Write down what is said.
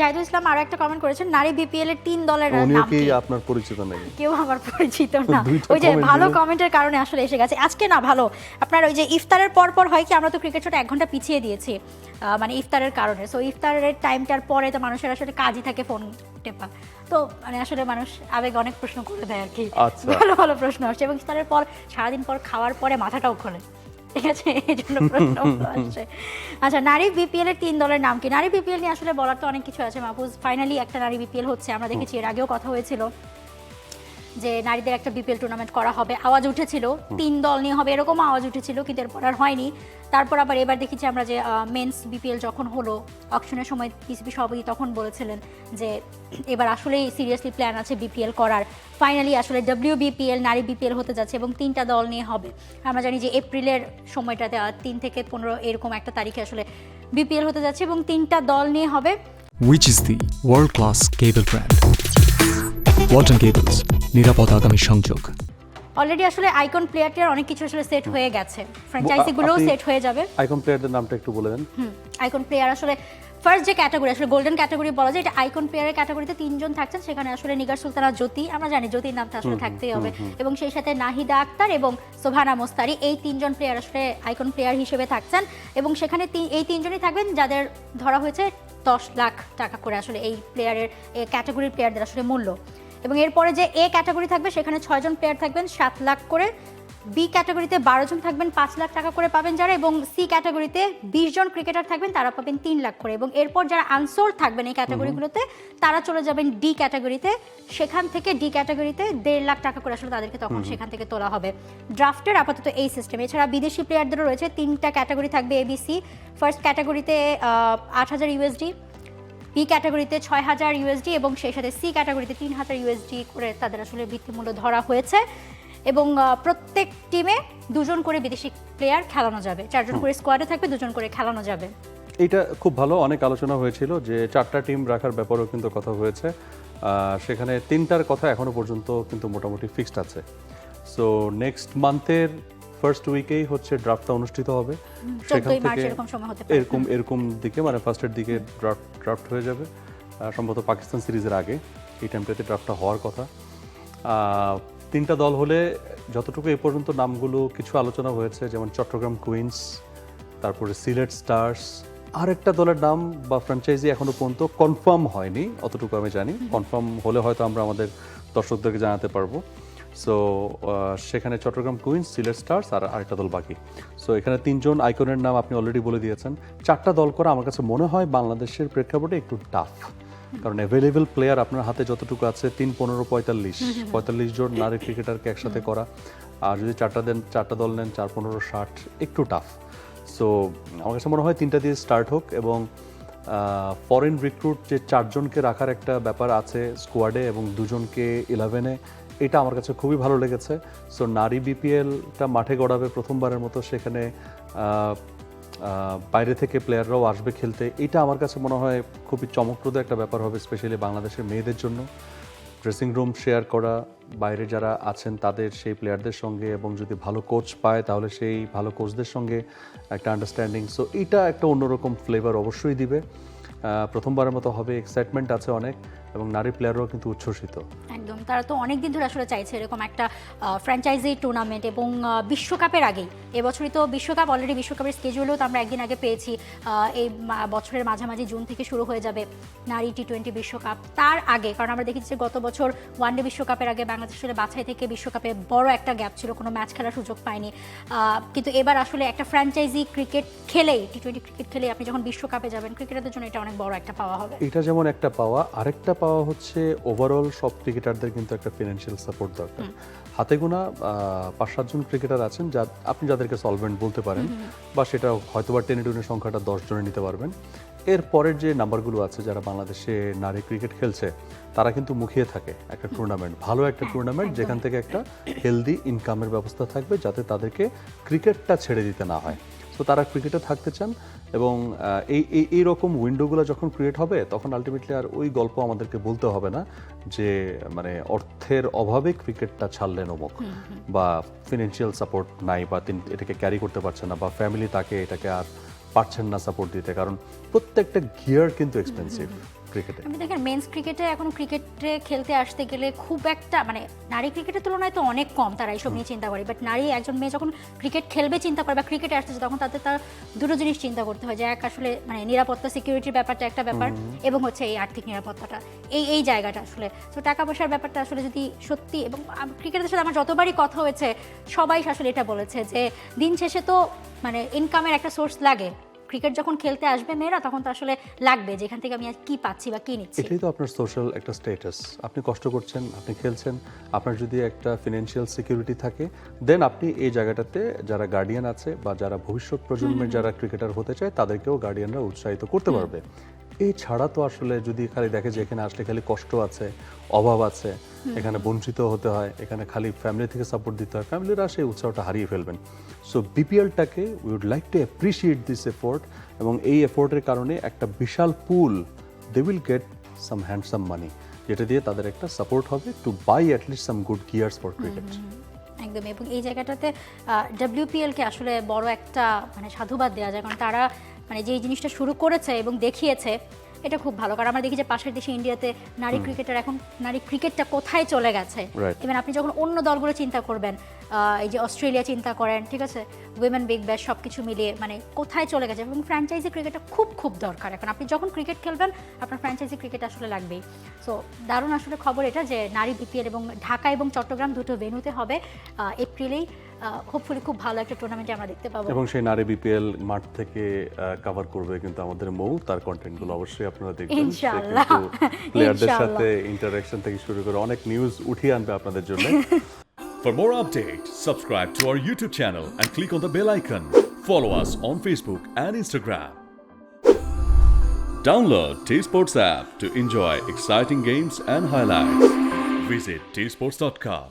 জাহিদুল ইসলাম আরো একটা কমেন্ট করেছেন, নারী বিপিএল এর 3 দলের উনিও নাম কি কি? আপনার পরিচিত নাকি? কেউ আমার পরিচিত না। দুইটা ওই যে comment ভালো দিলেন। কমেন্টের কারণে আসলে এসে গেছে। আজকে না ভালো, আপনার ওই যে ইফতারের পর পর হয় কি, আমরা তো ক্রিকেট শোটা 1 ঘন্টা পিছিয়ে দিয়েছি মানে ইফতারের কারণে। সো ইফতারের টাইমটার পরে তো মানুষের আসলে কাজই থাকে ফোন টেপা, তো মানে আসলে মানুষ আবেগ অনেক প্রশ্ন করে দেয় আর কি। আচ্ছা। ভালো ভালো প্রশ্ন আসছে এবং ইফতারের পর সারাদিন পর খাওয়ার পরে মাথাটাও খোলে, ঠিক আছে, এই জন্য প্রশ্ন আসছে। আচ্ছা, নারী বিপিএল এর 3 দলের নাম কি? নারী বিপিএল নিয়ে আসলে বলার তো অনেক কিছু আছে মাহফুজ। ফাইনালি একটা নারী বিপিএল হচ্ছে, আমরা দেখেছি এর আগেও কথা হয়েছিল যে নারীদের একটা বিপিএল টুর্নামেন্ট করা হবে, আওয়াজ উঠেছিল 3 দল নিয়ে হবে, এরকম আওয়াজ উঠেছিল, কিন্তু এরপর আর হয়নি। তারপর আবার এবার দেখেছি আমরা যে মেন্স বিপিএল যখন হলো অকশনের সময় পিসিবি সভাপতি তখন বলেছিলেন যে এবার আসলেই সিরিয়াসলি প্ল্যান আছে বিপিএল করার। ফাইনালি আসলে WBPL নারী বিপিএল হতে যাচ্ছে এবং 3টা দল নিয়ে হবে। আমরা জানি যে এপ্রিলের সময়টাতে 3 থেকে 15 এরকম একটা তারিখে আসলে বিপিএল হতে যাচ্ছে এবং 3টা দল নিয়ে হবে। Which is the world-class cable brand? Walton Cables, নিরাপদ আগামী সংযোগ। অলরেডি আসলে আইকন প্লেয়ারটার অনেক কিছু আসলে সেট হয়ে গেছে, ফ্র্যাঞ্চাইজিগুলোও সেট হয়ে যাবে। আইকন প্লেয়ারদের নামটা একটু বলে দেন। আইকন প্লেয়ার আসলে ফার্স্ট যে ক্যাটাগরি আসলে গোল্ডেন ক্যাটাগরি বলা যায়, এটা আইকন প্লেয়ারের ক্যাটাগরিতে 3 জন থাকছেন। সেখানে আসলে নিগার সুলতানা জ্যোতি, আমরা জানি জ্যোতির নামটা আসলে থাকতেই হবে, এবং সেই সাথে নাহিদা আক্তার এবং সোভানা মোস্তারি, এই 3 জন প্লেয়ার আসলে আইকন প্লেয়ার হিসেবে থাকছেন। এবং সেখানে এই 3 জনই থাকবেন যাদের ধরা হয়েছে 10 লাখ টাকা করে আসলে এই প্লেয়ারের ক্যাটাগরির প্লেয়ারদের আসলে মূল্য। এবং এরপরে যে এ ক্যাটাগরি থাকবে সেখানে 6 জন প্লেয়ার থাকবেন 7 লাখ করে, বি ক্যাটাগরিতে 12 জন থাকবেন 5 লাখ টাকা করে পাবেন যারা, এবং সি ক্যাটাগরিতে 20 জন ক্রিকেটার থাকবেন তারা পাবেন 3 লাখ করে। এবং এরপর যারা আনসোল্ড থাকবেন এই ক্যাটাগরিগুলোতে তারা চলে যাবেন ডি ক্যাটাগরিতে, সেখান থেকে ডি ক্যাটাগরিতে 1.5 লাখ টাকা করে আসলে তাদেরকে তখন সেখান থেকে তোলা হবে। ড্রাফটের আপাতত এই সিস্টেম। এছাড়া বিদেশি প্লেয়ারদেরও রয়েছে 3টা ক্যাটাগরি থাকবে এবিসি। ফার্স্ট ক্যাটাগরিতে 8,000 ইউএসডি, বি ক্যাটাগরিতে 6,000 ইউএসডি এবং সেই সাথে সি ক্যাটাগরিতে 3,000 ইউএসডি করে তাদের আসলে ভিত্তিমূল্য ধরা হয়েছে। এবং প্রত্যেক টিমে 2 জন করে বিদেশি প্লেয়ার খেলানো যাবে, 4 জন করে স্কোয়াডে থাকবে, 2 জন করে খেলানো যাবে। এটা খুব ভালো, অনেক আলোচনা হয়েছিল যে 4টা টিম রাখার ব্যাপারেও কিন্তু কথা হয়েছে। সেখানে 3টার কথা এখনো পর্যন্ত কিন্তু মোটামুটি ফিক্সড আছে। সো নেক্সট মান্থের ফার্স্ট উইকেই হচ্ছে ড্রাফটটা অনুষ্ঠিত হবে। সেখান 14 মার্চ থেকে এরকম সময় হতে পারে। এরকম দিকে মানে ফার্স্টের দিকে ড্রাফট হয়ে যাবে, সম্ভবত পাকিস্তান সিরিজের আগে এই টাইমটাতে ড্রাফটটা হওয়ার কথা। 3টা দল হলে যতটুকু এ পর্যন্ত নামগুলো কিছু আলোচনা হয়েছে, যেমন চট্টগ্রাম কুইন্স, তারপরে সিলেট স্টার্স, আরেকটা দলের নাম বা ফ্র্যাঞ্চাইজি এখনো পর্যন্ত কনফার্ম হয়নি, অতটুকু আমি জানি। কনফার্ম হলে হয়তো আমরা আমাদের দর্শকদেরকে জানাতে পারবো। সো সেখানে চট্টগ্রাম কুইন্স, সিলেট স্টার্স আর আরেকটা দল বাকি। সো এখানে 3 জন আইকনের নাম আপনি অলরেডি বলে দিয়েছেন। 4টা দল করা আমার কাছে মনে হয় বাংলাদেশের প্রেক্ষাপটে একটু টাফ, কারণ অ্যাভেলেবল প্লেয়ার আপনার হাতে যতটুকু আছে 3, 15, 45 জন নারী ক্রিকেটারকে একসাথে করা, আর যদি 4টা দল নেন 4, 15, 60 একটু টাফ। সো আমার কাছে মনে হয় 3টা দিয়ে স্টার্ট হোক, এবং ফরেন রিক্রুট যে 4 জনকে রাখার একটা ব্যাপার আছে স্কোয়াডে এবং 2 জনকে 11-এ, এটা আমার কাছে খুবই ভালো লেগেছে। সো নারী বিপিএলটা মাঠে গড়াবে প্রথমবারের মতো, সেখানে বাইরে থেকে প্লেয়াররাও আসবে খেলতে। এটা আমার কাছে মনে হয় খুবই চমকপ্রদ একটা ব্যাপার হবে, স্পেশালি বাংলাদেশের মেয়েদের জন্য। ড্রেসিং রুম শেয়ার করা, বাইরে যারা আছেন তাদের সেই প্লেয়ারদের সঙ্গে, এবং যদি ভালো কোচ পায় তাহলে সেই ভালো কোচদের সঙ্গে একটা আন্ডারস্ট্যান্ডিং। সো এটা একটা অন্যরকম ফ্লেভার অবশ্যই দিবে। প্রথমবারের মতো হবে, এক্সাইটমেন্ট আছে অনেক, এবং নারী প্লেয়াররাও কিন্তু উচ্ছ্বসিত। একদম, তারা তো অনেক দিন ধরে আসলে চাইছে এরকম একটা ফ্র্যাঞ্চাইজি টুর্নামেন্ট, এবং বিশ্বকাপের আগেই, এবছরই তো বিশ্বকাপ, অলরেডি বিশ্বকাপের স্কেজুলও তো আমরা একদিন আগে পেয়েছি। এই বছরের মাঝামাঝি জুন থেকে শুরু হয়ে যাবে নারী T20 বিশ্বকাপ। তার আগে, কারণ আমরা দেখেছি যে গত বছর ওয়ানডে বিশ্বকাপের আগে বাংলাদেশের বাছাই থেকে বিশ্বকাপে বড় একটা গ্যাপ ছিল, কোনো ম্যাচ খেলার সুযোগ পায়নি। কিন্তু এবার আসলে একটা ফ্র্যাঞ্চাইজি ক্রিকেট খেলেই, T20 ক্রিকেট খেলেই আপনি যখন বিশ্বকাপে যাবেন, ক্রিকেটারদের জন্য এটা অনেক বড় একটা পাওয়া হবে। এটা যেমন একটা পাওয়া, আরেকটা পাওয়া হচ্ছে ওভারঅল সব ক্রিকেটারদের কিন্তু একটা ফিনান্সিয়াল সাপোর্ট দরকার। হাতে গোনা 5-7 জন ক্রিকেটার আছেন যা আপনি যাদেরকে সলভেন্ট বলতে পারেন, বা সেটা হয়তোবা 10-20 সংখ্যাটা 10 জনে নিতে পারবেন। এর পরের যে নাম্বারগুলো আছে যারা বাংলাদেশে নারী ক্রিকেট খেলছে, তারা কিন্তু মুখিয়ে থাকে একটা টুর্নামেন্ট, ভালো একটা টুর্নামেন্ট যেখান থেকে একটা হেলদি ইনকামের ব্যবস্থা থাকবে, যাতে তাদেরকে ক্রিকেটটা ছেড়ে দিতে না হয়। তো তারা ক্রিকেটে থাকতে চান, এবং এই রকম উইন্ডোগুলো যখন ক্রিয়েট হবে তখন আলটিমেটলি আর ওই গল্প আমাদেরকে বলতে হবে না যে মানে অর্থের অভাবে ক্রিকেটটা ছাড়লেন অমুক, বা ফিনান্সিয়াল সাপোর্ট নাই, বা তিনি এটাকে ক্যারি করতে পারছেন না, বা ফ্যামিলি তাকে এটাকে আর পারছেন না সাপোর্ট দিতে, কারণ প্রত্যেকটা গিয়ার কিন্তু এক্সপেন্সিভ। ক্রিকেটে? আপনি দেখেন মেন্স ক্রিকেটে এখন ক্রিকেটে খেলতে আসতে গেলে খুব একটা মানে নারী ক্রিকেটের তুলনায় তো অনেক কম তারা এইসব নিয়ে চিন্তা করে, বাট নারী একজন মেয়ে যখন ক্রিকেট খেলবে চিন্তা করে বা ক্রিকেটে আসতেছে তখন তাদের তার দুটো জিনিস চিন্তা করতে হয়, যে এক আসলে মানে নিরাপত্তা সিকিউরিটির ব্যাপারটা একটা ব্যাপার, এবং হচ্ছে এই আর্থিক নিরাপত্তাটা এই জায়গাটা আসলে। তো টাকা পয়সার ব্যাপারটা আসলে যদি সত্যি, এবং ক্রিকেটের সাথে আমার যতবারই কথা হয়েছে সবাই আসলে এটা বলেছে যে দিন শেষে তো মানে ইনকামের একটা সোর্স লাগে, ক্রিকেট যখন খেলতে আসবে মেয়েরা তখন তো আসলে লাগবে যেখান থেকে আমি আর কি পাচ্ছি বা কি নিচ্ছি। এটাই তো আপনার সোশ্যাল একটা স্ট্যাটাস। আপনি কষ্ট করছেন, আপনি খেলছেন, আপনার যদি একটা ফিনান্সিয়াল সিকিউরিটি থাকে, দেন আপনি এই জায়গাটাতে যারা গার্ডিয়ান আছে বা যারা ভবিষ্যৎ প্রজন্মের যারা ক্রিকেটার হতে চায় তাদেরকেও গার্ডিয়ানরা উৎসাহিত করতে পারবে। এই ছাড়া তো আসলে যদি খালি দেখে যে এখানে আসলে খালি কষ্ট আছে, অভাব আছে, এখানে বঞ্চিত হতে হয়, এখানে খালি ফ্যামিলি থেকে সাপোর্ট দিতে হয়, ফ্যামিলিরা সেই উৎসাহটা হারিয়ে ফেলবেন। সো বিপিএলটাকে we would like to appreciate this effort, এবং এই এফোর্টের কারণে একটা বিশাল pool they will get some handsome money, যেটা দিয়ে তাদের একটা সাপোর্ট হবে to buy at least some good gears for cricket. একদমই, এবং এই জায়গাটাতে ডব্লিউপিএলকে আসলে বড় একটা মানে সাধুবাদ দেওয়া যায়, কারণ তারা মানে যে জিনিসটা শুরু করেছে এবং দেখিয়েছে এটা খুব ভালো। কারণ আমরা দেখি যে পাশের দেশে ইন্ডিয়াতে নারী ক্রিকেটার এখন নারী ক্রিকেটটা কোথায় চলে গেছে, ইভেন আপনি যখন অন্য দলগুলো চিন্তা করবেন, এই যে অস্ট্রেলিয়া চিন্তা করেন, ঠিক আছে, উইমেন বিগ ব্যাশ সব কিছু মিলিয়ে মানে কোথায় চলে গেছে, এবং ফ্র্যাঞ্চাইজি ক্রিকেটটা খুব খুব দরকার এখন। আপনি যখন ক্রিকেট খেলবেন আপনার ফ্র্যাঞ্চাইজি ক্রিকেট আসলে লাগবেই। সো দারুণ আসলে খবর এটা যে নারী বিপিএল এবং ঢাকা এবং চট্টগ্রাম দুটো ভেন্যুতে হবে এপ্রিলেই। হোপফুলি খুব ভালো একটা টুর্নামেন্টে আমরা দেখতে পাবো, এবং সেই নারী বিপিএল মাঠ থেকে কভার করবে কিন্তু আমাদের মৌ, তার কন্টেন্টগুলো অবশ্যই আপনারা দেখবেন। ইনশাআল্লাহ, প্লেয়ারদের সাথে ইন্টারঅ্যাকশন থেকে শুরু করে অনেক নিউজ উঠিয়ে আনবে আপনাদের জন্য। For more updates, subscribe to our YouTube channel and click on the bell icon. Follow us on Facebook and Instagram. Download T-Sports app to enjoy exciting games and highlights. Visit tsports.com.